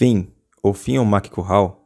Finn, ou Fionn mac Cúrrail,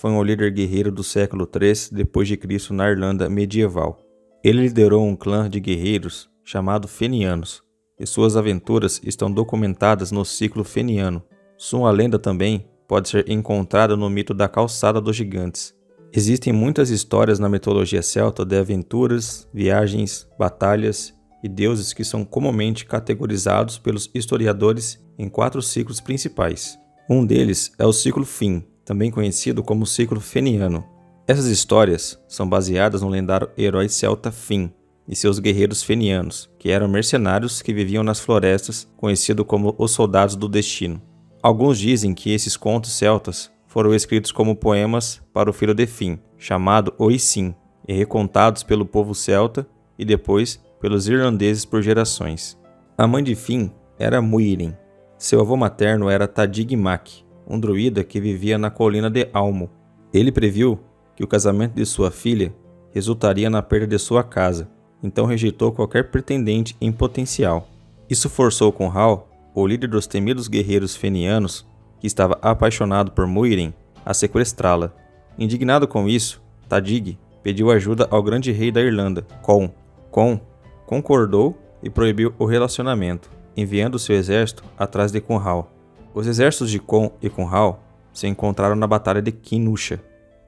foi um líder guerreiro do século III d.C. na Irlanda medieval. Ele liderou um clã de guerreiros chamado Fenianos, e suas aventuras estão documentadas no ciclo feniano. Sua lenda também pode ser encontrada no mito da Calçada dos Gigantes. Existem muitas histórias na mitologia celta de aventuras, viagens, batalhas e deuses que são comumente categorizados pelos historiadores em 4 ciclos principais. Um deles é o ciclo Finn, também conhecido como ciclo feniano. Essas histórias são baseadas no lendário herói celta Finn e seus guerreiros fenianos, que eram mercenários que viviam nas florestas, conhecido como os Soldados do Destino. Alguns dizem que esses contos celtas foram escritos como poemas para o filho de Finn, chamado Oisin, e recontados pelo povo celta e depois pelos irlandeses por gerações. A mãe de Finn era Muirin. Seu avô materno era Tadig Mac, um druida que vivia na colina de Almo. Ele previu que o casamento de sua filha resultaria na perda de sua casa, então rejeitou qualquer pretendente em potencial. Isso forçou Cúrrail, o líder dos temidos guerreiros fenianos, que estava apaixonado por Muirin, a sequestrá-la. Indignado com isso, Tadig pediu ajuda ao grande rei da Irlanda, Conn. Conn concordou e proibiu o relacionamento, enviando seu exército atrás de Cúrrail. Os exércitos de Conn e Cúrrail se encontraram na Batalha de Kinusha,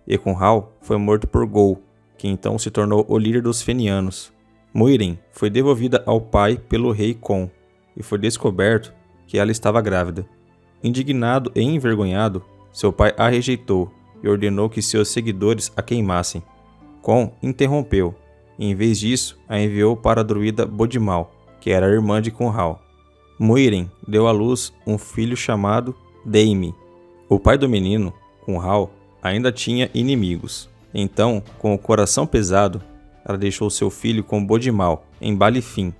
e Cúrrail foi morto por Gol, que então se tornou o líder dos fenianos. Muirin foi devolvida ao pai pelo rei Conn, e foi descoberto que ela estava grávida. Indignado e envergonhado, seu pai a rejeitou e ordenou que seus seguidores a queimassem. Conn interrompeu, e em vez disso a enviou para a druida Bodimmal, que era a irmã de Cúrrail. Muirin deu à luz um filho chamado Daemi. O pai do menino, Cúrrail, ainda tinha inimigos. Então, com o coração pesado, ela deixou seu filho com Bodimmal, em Balifin,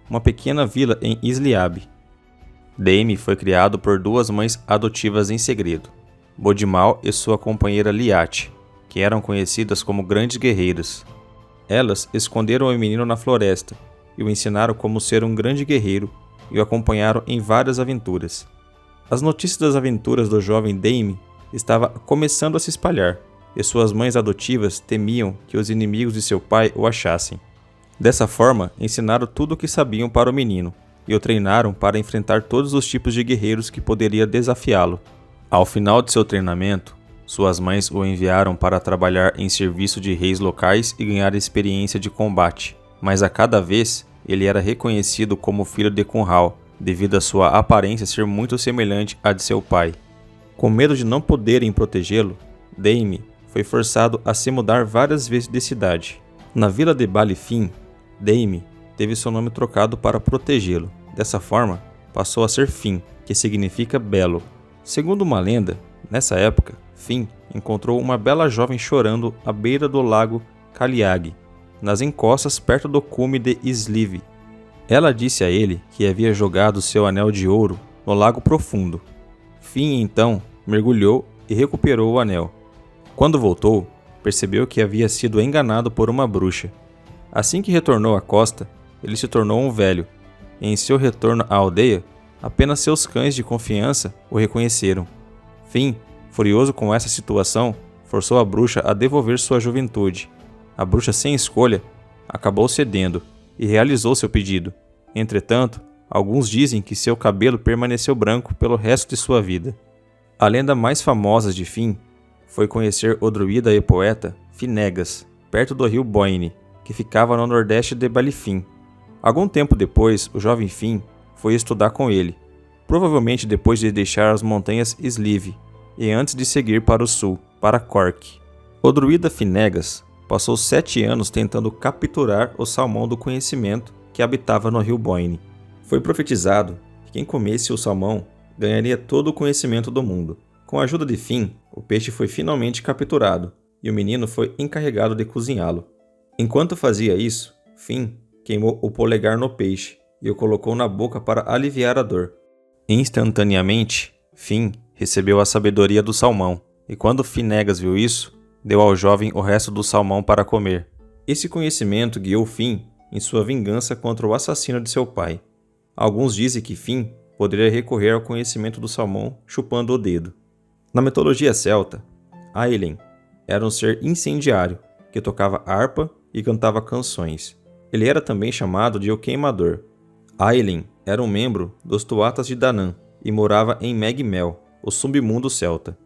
uma pequena vila em Isliab. Daemi foi criado por 2 mães adotivas em segredo, Bodimmal e sua companheira Liat, que eram conhecidas como grandes guerreiras. Elas esconderam o menino na floresta e o ensinaram como ser um grande guerreiro e o acompanharam em várias aventuras. As notícias das aventuras do jovem Daemi estavam começando a se espalhar, e suas mães adotivas temiam que os inimigos de seu pai o achassem. Dessa forma, ensinaram tudo o que sabiam para o menino, e o treinaram para enfrentar todos os tipos de guerreiros que poderia desafiá-lo. Ao final de seu treinamento, suas mães o enviaram para trabalhar em serviço de reis locais e ganhar experiência de combate, mas a cada vez ele era reconhecido como filho de Cúrrail, devido à sua aparência ser muito semelhante à de seu pai. Com medo de não poderem protegê-lo, Daemi foi forçado a se mudar várias vezes de cidade. Na vila de Balifin, Daemi teve seu nome trocado para protegê-lo. Dessa forma, passou a ser Finn, que significa belo. Segundo uma lenda, nessa época, Finn encontrou uma bela jovem chorando à beira do lago Cailleach, nas encostas perto do cume de Islive. Ela disse a ele que havia jogado seu anel de ouro no lago profundo. Finn então mergulhou e recuperou o anel. Quando voltou, percebeu que havia sido enganado por uma bruxa. Assim que retornou à costa, ele se tornou um velho, e em seu retorno à aldeia, apenas seus cães de confiança o reconheceram. Finn, furioso com essa situação, forçou a bruxa a devolver sua juventude. A bruxa, sem escolha, acabou cedendo e realizou seu pedido. Entretanto, alguns dizem que seu cabelo permaneceu branco pelo resto de sua vida. A lenda mais famosa de Finn foi conhecer o druida e poeta Finegas, perto do rio Boyne, que ficava no nordeste de Balifin. Algum tempo depois, o jovem Finn foi estudar com ele, provavelmente depois de deixar as montanhas Islive e antes de seguir para o sul, para Cork. O druida Finegas passou 7 anos tentando capturar o salmão do conhecimento que habitava no rio Boyne. Foi profetizado que quem comesse o salmão ganharia todo o conhecimento do mundo. Com a ajuda de Finn, o peixe foi finalmente capturado e o menino foi encarregado de cozinhá-lo. Enquanto fazia isso, Finn queimou o polegar no peixe e o colocou na boca para aliviar a dor. Instantaneamente, Finn recebeu a sabedoria do salmão, e quando Finegas viu isso, deu ao jovem o resto do salmão para comer. Esse conhecimento guiou Finn em sua vingança contra o assassino de seu pai. Alguns dizem que Finn poderia recorrer ao conhecimento do salmão chupando o dedo. Na mitologia celta, Ailin era um ser incendiário que tocava harpa e cantava canções. Ele era também chamado de O Queimador. Ailin era um membro dos Tuatas de Danann e morava em Meg Mell, o submundo celta.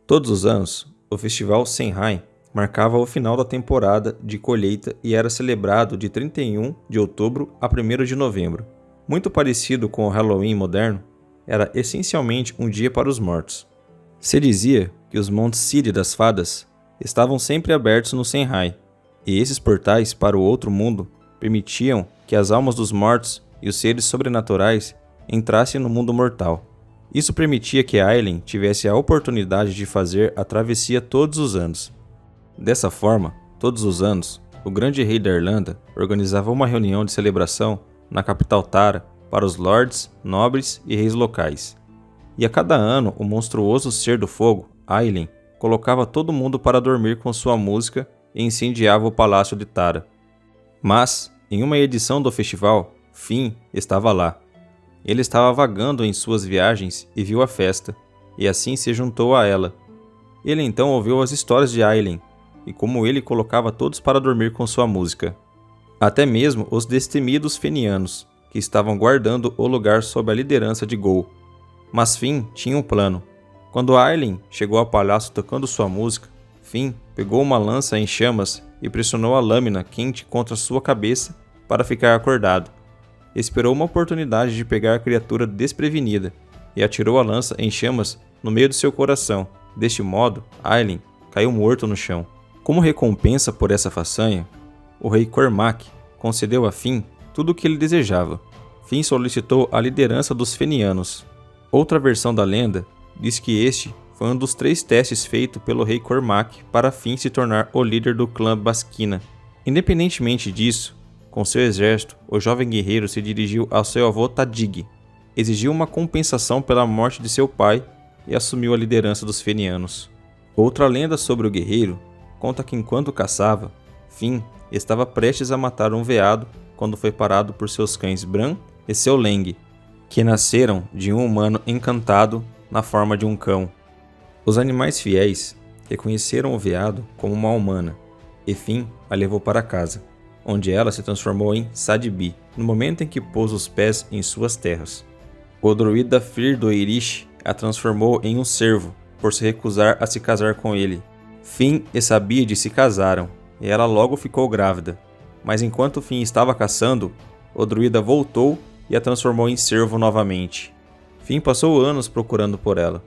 Todos os anos, o festival Samhain marcava o final da temporada de colheita e era celebrado de 31 de outubro a 1º de novembro. Muito parecido com o Halloween moderno, era essencialmente um dia para os mortos. Se dizia que os montes Ciri das Fadas estavam sempre abertos no Samhain, e esses portais para o outro mundo permitiam que as almas dos mortos e os seres sobrenaturais entrassem no mundo mortal. Isso permitia que Ailin tivesse a oportunidade de fazer a travessia todos os anos. Dessa forma, todos os anos, o grande rei da Irlanda organizava uma reunião de celebração na capital Tara para os lords, nobres e reis locais. E a cada ano, o monstruoso ser do fogo, Ailin, colocava todo mundo para dormir com sua música e incendiava o palácio de Tara. Mas, em uma edição do festival, Finn estava lá. Ele estava vagando em suas viagens e viu a festa, e assim se juntou a ela. Ele então ouviu as histórias de Ailin, e como ele colocava todos para dormir com sua música. Até mesmo os destemidos fenianos, que estavam guardando o lugar sob a liderança de Gol. Mas Finn tinha um plano. Quando Ailin chegou ao palácio tocando sua música, Finn pegou uma lança em chamas e pressionou a lâmina quente contra sua cabeça para ficar acordado. Esperou uma oportunidade de pegar a criatura desprevenida e atirou a lança em chamas no meio de seu coração. Deste modo, Ailin caiu morto no chão. Como recompensa por essa façanha, o rei Cormac concedeu a Finn tudo o que ele desejava. Finn solicitou a liderança dos fenianos. Outra versão da lenda diz que este foi um dos 3 testes feitos pelo rei Cormac para Finn se tornar o líder do clã Basquina. Independentemente disso, com seu exército, o jovem guerreiro se dirigiu ao seu avô Tadig, exigiu uma compensação pela morte de seu pai e assumiu a liderança dos fenianos. Outra lenda sobre o guerreiro conta que enquanto caçava, Finn estava prestes a matar um veado quando foi parado por seus cães Bran e seu Leng, que nasceram de um humano encantado na forma de um cão. Os animais fiéis reconheceram o veado como uma humana, e Finn a levou para casa, onde ela se transformou em Sadbi, no momento em que pôs os pés em suas terras. O druida Fir do Irish a transformou em um cervo, por se recusar a se casar com ele. Finn e Sabid se casaram, e ela logo ficou grávida. Mas enquanto Finn estava caçando, o druida voltou e a transformou em cervo novamente. Finn passou anos procurando por ela,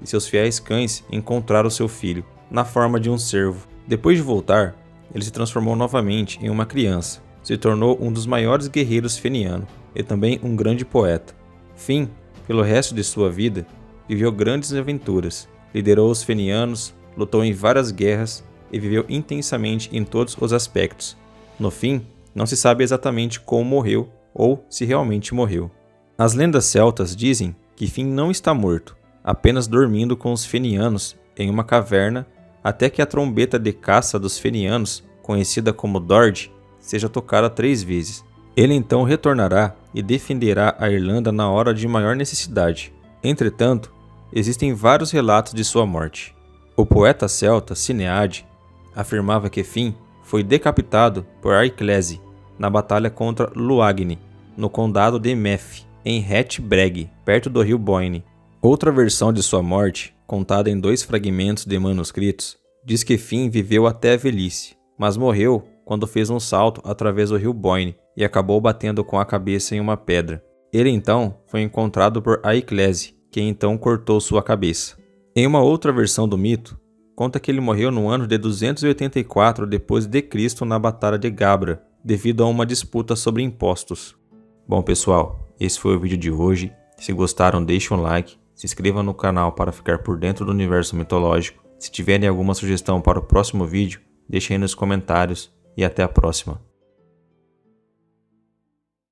e seus fiéis cães encontraram seu filho, na forma de um cervo. Depois de voltar, ele se transformou novamente em uma criança. Se tornou um dos maiores guerreiros fenianos e também um grande poeta. Finn, pelo resto de sua vida, viveu grandes aventuras, liderou os fenianos, lutou em várias guerras e viveu intensamente em todos os aspectos. No fim, não se sabe exatamente como morreu ou se realmente morreu. As lendas celtas dizem que Finn não está morto, apenas dormindo com os fenianos em uma caverna até que a trombeta de caça dos fenianos, conhecida como Dord, seja tocada 3 vezes. Ele então retornará e defenderá a Irlanda na hora de maior necessidade. Entretanto, existem vários relatos de sua morte. O poeta celta Sinead afirmava que Finn foi decapitado por Aiclese na batalha contra Luagni, no condado de Meath, em Het Breg, perto do rio Boyne. Outra versão de sua morte, contada em 2 fragmentos de manuscritos, diz que Finn viveu até a velhice, mas morreu quando fez um salto através do rio Boyne e acabou batendo com a cabeça em uma pedra. Ele então foi encontrado por Aiclese, que então cortou sua cabeça. Em uma outra versão do mito, conta que ele morreu no ano de 284 d.C. na Batalha de Gabra, devido a uma disputa sobre impostos. Bom pessoal, esse foi o vídeo de hoje. Se gostaram, deixem um like, se inscrevam no canal para ficar por dentro do universo mitológico. Se tiverem alguma sugestão para o próximo vídeo, deixem aí nos comentários e até a próxima.